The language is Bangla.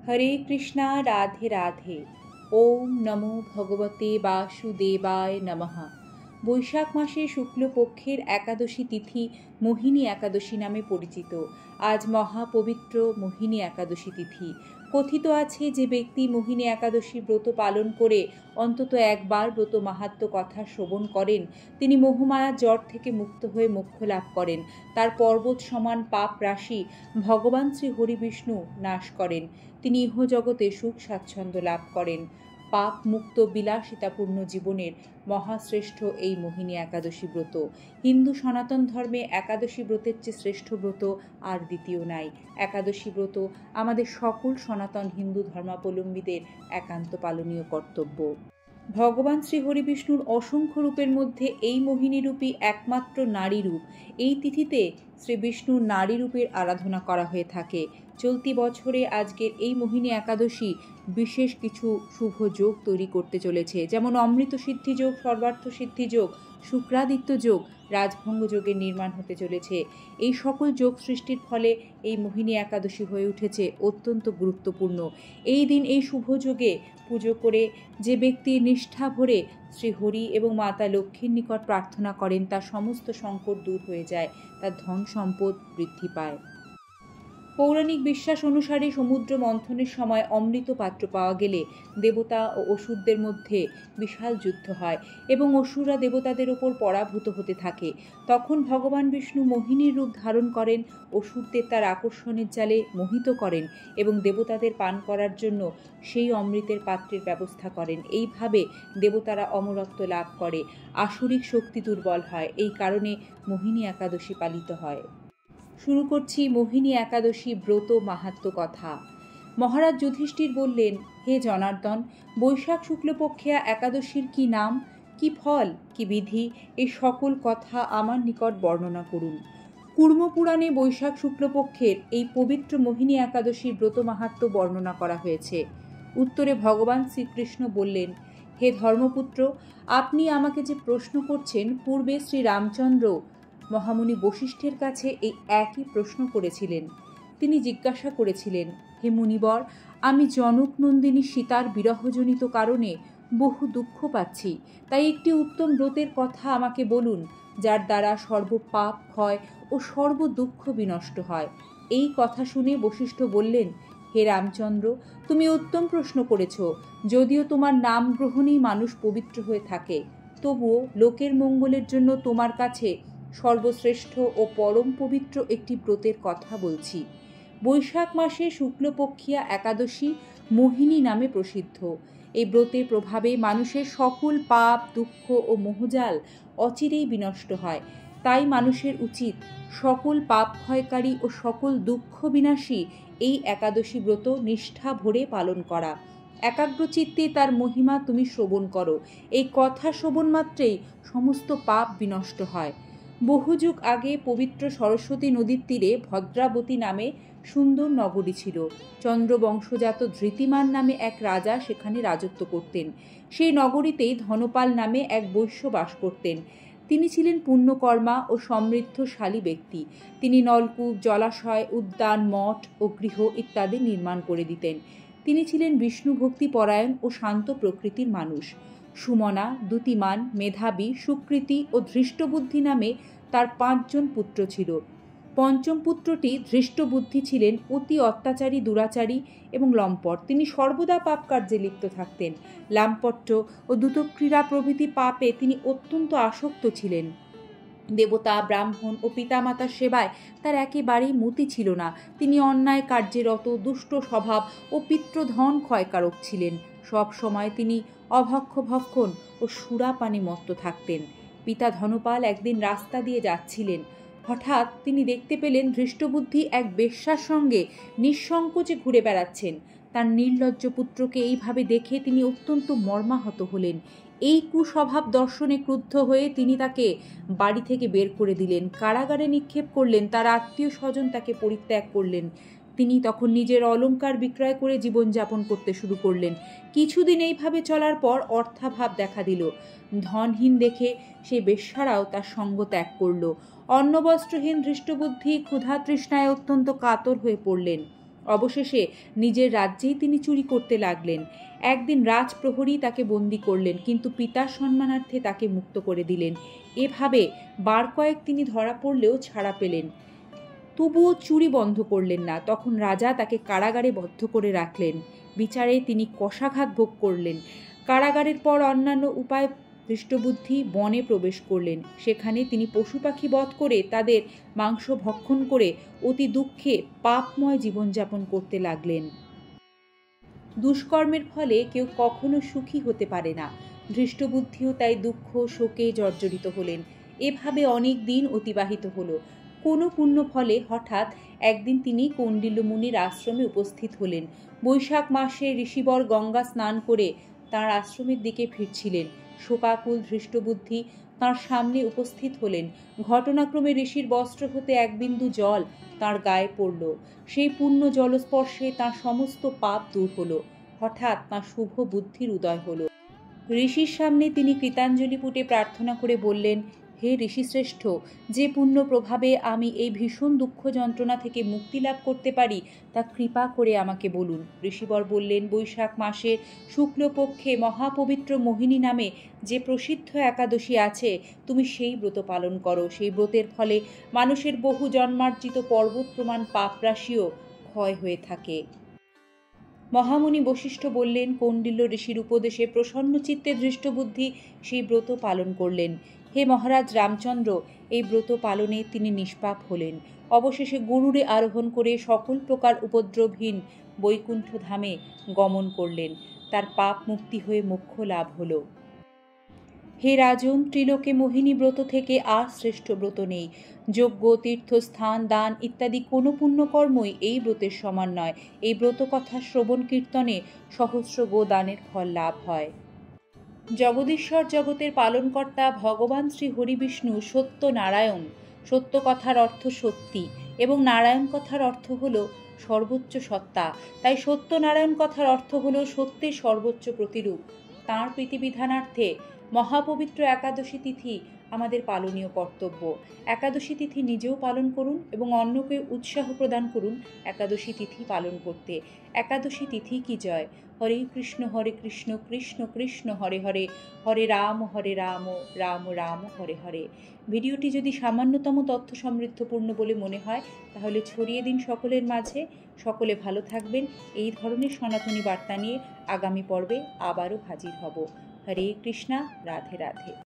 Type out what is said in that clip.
হরে কৃষ্ণা রাধে রাধে। ওম নমো ভগবতে বাসুদেবায় নমঃ। বৈশাখ মাসে শুক্লপক্ষের একাদশী তিথি মোহিনী একাদশী নামে পরিচিত। আজ মহাপবিত্র মোহিনী একাদশী তিথি। কথিত আছে যে ব্যক্তি মোহিনী একাদশী ব্রত পালন করে অন্তত একবার ব্রত মাহাত্ম্য কথা শ্রবণ করেন, তিনি মোহমায়ার জ্বর থেকে মুক্ত হয়ে মোক্ষ লাভ করেন। তার পর্বত সমান পাপ রাশি ভগবান শ্রী হরিবিষ্ণু নাশ করেন। তিনি ইহজগতে সুখ স্বাচ্ছন্দ্য লাভ করেন। পাপ মুক্ত বিলাসিতাপূর্ণ জীবনের মহাশ্রেষ্ঠ এই মোহিনী একাদশী ব্রত। হিন্দু সনাতন ধর্মে একাদশী ব্রতের চেয়ে শ্রেষ্ঠ ব্রত আর দ্বিতীয় নাই। একাদশী ব্রত আমাদের সকল সনাতন হিন্দু ধর্মাবলম্বীদের একান্ত পালনীয় কর্তব্য। ভগবান শ্রী হরিবিষ্ণুর অসংখ্য রূপের মধ্যে এই মোহিনী রূপই একমাত্র নারী রূপ। এই তিথিতে শ্রী বিষ্ণুর নারী রূপের আরাধনা করা হয়ে থাকে। চলতি বছরে আজকের এই মোহিনী একাদশী বিশেষ কিছু শুভ যোগ তৈরি করতে চলেছে, যেমন অমৃত সিদ্ধি যোগ, সর্বার্থ সিদ্ধি যোগ, শুক্রাদিত্য যোগ, রাজভঙ্গ যোগের নির্মাণ হতে চলেছে। এই সকল যোগ সৃষ্টির ফলে এই মোহিনী একাদশী হয়ে উঠেছে অত্যন্ত গুরুত্বপূর্ণ। এই দিন এই শুভ যোগে পুজো করে যে ব্যক্তি নিষ্ঠা ভরে শ্রী হরি এবং মাতা লক্ষ্মীর নিকট প্রার্থনা করেন, তার সমস্ত সংকট দূর হয়ে যায়, তার ধন সম্পদ বৃদ্ধি পায়। পৌরাণিক বিশ্বাস অনুসারে সমুদ্র মন্থনের সময় অমৃত পাত্র পাওয়া গেলে দেবতা ও অসুরদের মধ্যে বিশাল যুদ্ধ হয় এবং অসুররা দেবতাদের ওপর পরাভূত হতে থাকে। তখন ভগবান বিষ্ণু মোহিনীর রূপ ধারণ করেন, অসুরদের তার আকর্ষণের জালে মোহিত করেন এবং দেবতাদের পান করার জন্য সেই অমৃতের পাত্রের ব্যবস্থা করেন। এইভাবে দেবতারা অমরত্ব লাভ করে, আসরিক শক্তি দুর্বল হয়। এই কারণে মোহিনী একাদশী পালিত হয়। শুরু করছি মোহিনী একাদশী ব্রত মাহাত্ম্য কথা। মহারাজ যুধিষ্ঠির বললেন, হে জনার্দন, বৈশাখ শুক্লপক্ষিয়া একাদশীর কি নাম, কি ফল, কি বিধি, এই সকল কথা আমার নিকট বর্ণনা করুন। কুর্মপুরাণে বৈশাখ শুক্লপক্ষের এই পবিত্র মোহিনী একাদশীর ব্রত মাহাত্ম্য বর্ণনা করা হয়েছে। উত্তরে ভগবান শ্রীকৃষ্ণ বললেন, হে ধর্মপুত্র, আপনি আমাকে যে প্রশ্ন করছেন, পূর্বে শ্রী রামচন্দ্র মহামুনি বশিষ্ঠের কাছে এই একই প্রশ্ন করেছিলেন। তিনি জিজ্ঞাসা করেছিলেন, হে মুনিবর, আমি জনক নন্দিনী সীতার বিরহজনিত কারণে বহু দুঃখ পাচ্ছি, তাই একটি উত্তম ব্রতের কথা আমাকে বলুন, যার দ্বারা সর্বপাপ ক্ষয় ও সর্ব দুঃখ বিনষ্ট হয়। এই কথা শুনে বশিষ্ঠ বললেন, হে রামচন্দ্র, তুমি উত্তম প্রশ্ন করেছ। যদিও তোমার নাম গ্রহণেই মানুষ পবিত্র হয়ে থাকে, তবুও লোকের মঙ্গলের জন্য তোমার কাছে সর্বশ্রেষ্ঠ ও পরম পবিত্র একটি ব্রতের কথা বলছি। বৈশাখ মাসে শুক্লপক্ষিয়া একাদশী মোহিনী নামে প্রসিদ্ধ। এই ব্রতের প্রভাবে মানুষের সকল পাপ, দুঃখ ও মোহজাল অচিরেই বিনষ্ট হয়। তাই মানুষের উচিত সকল পাপ ক্ষয়কারী ও সকল দুঃখ বিনাশী এই একাদশী ব্রত নিষ্ঠা ভরে পালন করা। একাগ্রচিত্তে তার মহিমা তুমি শ্রবণ করো। এই কথা শ্রবণ মাত্রেই সমস্ত পাপ বিনষ্ট হয়। বহু যুগ আগে পবিত্র সরস্বতী নদীর তীরে ভদ্রাবতী নামে সুন্দর নগরী ছিল। চন্দ্রবংশজাত ধৃতিমান নামে এক রাজা সেখানে রাজত্ব করতেন। সেই নগরীতেই ধনপাল নামে এক বৈশ্য বাস করতেন। তিনি ছিলেন পুণ্যকর্মা ও সমৃদ্ধশালী ব্যক্তি। তিনি নলকূপ, জলাশয়, উদ্যান, মঠ ও গৃহ ইত্যাদি নির্মাণ করে দিতেন। তিনি ছিলেন বিষ্ণু ভক্তি পরায়ণ ও শান্ত প্রকৃতির মানুষ। সুমনা, দ্যুতিমান, মেধাবী, সুকৃতি ও ধৃষ্টবুদ্ধি নামে তার 5 জন পুত্র ছিল। পঞ্চম পুত্রটি ধৃষ্টবুদ্ধি ছিলেন অতি অত্যাচারী, দুরাচারী এবং লম্পট। তিনি সর্বদা পাপ কার্যে লিপ্ত থাকতেন। লাম্পট্য ও দ্যুতক্রীড়া প্রভৃতি পাপে তিনি অত্যন্ত আসক্ত ছিলেন। দেবতা, ব্রাহ্মণ ও পিতামাতার সেবায় তার একেবারেই মতি ছিল না। তিনি অন্যায় কার্যে রত, দুষ্ট স্বভাব ও পিতৃধন ক্ষয়কারক ছিলেন। সব সময় তিনি অভক্ষ ভক্ষণ ও সুরাপানে মত্ত থাকতেন। পিতা ধনপাল একদিন রাস্তা দিয়ে যাচ্ছিলেন। হঠাৎ তিনি দেখতে পেলেন ধৃষ্টবুদ্ধি এক বেশ্যার সঙ্গে নিঃসংকোচে ঘুরে বেড়াচ্ছেন। তার নির্লজ্জ পুত্রকে এইভাবে দেখে তিনি অত্যন্ত মর্মাহত হলেন। এই কুস্বভাব দর্শনে ক্রুদ্ধ হয়ে তিনি তাকে বাড়ি থেকে বের করে দিলেন, কারাগারে নিক্ষেপ করলেন। তার আত্মীয় স্বজন তাকে পরিত্যাগ করলেন। তিনি তখন নিজের অলংকার বিক্রয় করে জীবনযাপন করতে শুরু করলেন। কিছুদিন এইভাবে চলার পর অর্থাভাব দেখা দিল। ধনহীন দেখে সেই বেশ্যারাও তার সঙ্গ ত্যাগ করল। অন্নবস্ত্রহীন ধৃষ্টবুদ্ধি ক্ষুধা তৃষ্ণায় অত্যন্ত কাতর হয়ে পড়লেন। অবশেষে নিজের রাজ্যেই তিনি চুরি করতে লাগলেন। একদিন রাজপ্রহরী তাকে বন্দী করলেন, কিন্তু পিতার সম্মানার্থে তাকে মুক্ত করে দিলেন। এভাবে বার কয়েক তিনি ধরা পড়লেও ছাড়া পেলেন, তবুও চুরি বন্ধ করলেন না। তখন রাজা তাকে কারাগারে বদ্ধ করে রাখলেন। বিচারে তিনি কষাঘাত ভোগ করলেন। কারাগারের পর অন্যান্য উপায় ধৃষ্টবুদ্ধি বনে প্রবেশ করলেন। সেখানে তিনি পশু পাখি বধ করে তাদের মাংস ভক্ষণ করে অতি দুঃখে পাপময় জীবনযাপন করতে লাগলেন। দুষ্কর্মের ফলে কেউ কখনো সুখী হতে পারে না। ধৃষ্টবুদ্ধিও তাই দুঃখ শোকে জর্জরিত হলেন। এভাবে অনেক দিন অতিবাহিত হলো। কোনো পুণ্য ফলে হঠাৎ একদিন তিনি কৌণ্ডিল্য মুনির আশ্রমে উপস্থিত হলেন। বৈশাখ মাসে ঋষিবর গঙ্গা স্নান করে তাঁর আশ্রমের দিকে ফিরছিলেন। শোকাকুল ধৃষ্টবুদ্ধি তাঁর সামনে উপস্থিত হলেন। ঘটনাক্রমে ঋষির বস্ত্র হতে এক বিন্দু জল তাঁর গায়ে পড়ল। সেই পূর্ণ জলস্পর্শে তাঁর সমস্ত পাপ দূর হলো। হঠাৎ তাঁর শুভ বুদ্ধির উদয় হলো। ঋষির সামনে তিনি কৃতাঞ্জলি পুটে প্রার্থনা করে বললেন, হে ঋষিশ্রেষ্ঠ, যে পুণ্য প্রভাবে আমি এই ভীষণ দুঃখ যন্ত্রণা থেকে মুক্তি লাভ করতে পারি তা কৃপা করে আমাকে বলুন। ঋষিবর বললেন, বৈশাখ মাসের শুক্লপক্ষে মহাপবিত্র মোহিনী নামে যে প্রসিদ্ধ একাদশী আছে, তুমি সেই ব্রত পালন করো। সেই ব্রতের ফলে মানুষের বহু জন্মার্জিত পর্বত প্রমাণ পাপরাশিও ক্ষয় হয়ে থাকে। মহামুনি বশিষ্ঠ বললেন, কৌণ্ডিল্য ঋষির উপদেশে প্রসন্ন চিত্তে ধৃষ্টবুদ্ধি সেই ব্রত পালন করলেন। হে মহারাজ রামচন্দ্র, এই ব্রত পালনে তিনি নিষ্পাপ হলেন। অবশেষে গরুড়ে আরোহণ করে সকল প্রকার উপদ্রবহীন বৈকুণ্ঠ ধামে গমন করলেন। তার পাপ মুক্তি হয়ে মোক্ষ লাভ হল। হে রাজন, ত্রিলোকে মোহিনী ব্রত থেকে আর শ্রেষ্ঠ ব্রত নেই। যজ্ঞ, তীর্থস্থান, দান ইত্যাদি কোনো পুণ্যকর্মই এই ব্রতের সমান নয়। এই ব্রত কথা শ্রবণ কীর্তনে সহস্র গোদানের ফল লাভ হয়। জগদীশ্বর জগতের পালনকর্তা ভগবান শ্রী হরিবিষ্ণু সত্য নারায়ণ। সত্য কথার অর্থ সত্যি এবং নারায়ণ কথার অর্থ হল সর্বোচ্চ সত্তা। তাই সত্যনারায়ণ কথার অর্থ হল সত্যের সর্বোচ্চ প্রতিরূপ। তাঁর প্রীতিবিধানার্থে মহাপবিত্র একাদশী তিথি আমাদের পালনীয় কর্তব্য। একাদশী তিথি নিজেও পালন করুন এবং অন্যকে উৎসাহ প্রদান করুন একাদশী তিথি পালন করতে। একাদশী তিথি কি জয়। হরে কৃষ্ণ কৃষ্ণ কৃষ্ণ হরে হরে, হরে রাম রাম রাম হরে হরে। ভিডিওটি যদি সামান্যতম তথ্য সমৃদ্ধপূর্ণ বলে মনে হয় তাহলে ছড়িয়ে দিন সকলের মাঝে। সকলে ভালো থাকবেন। এই ধরনের সনাতনী বার্তা নিয়ে আগামী পর্বে আবারও হাজির হব। হরে কৃষ্ণা, রাধে রাধে।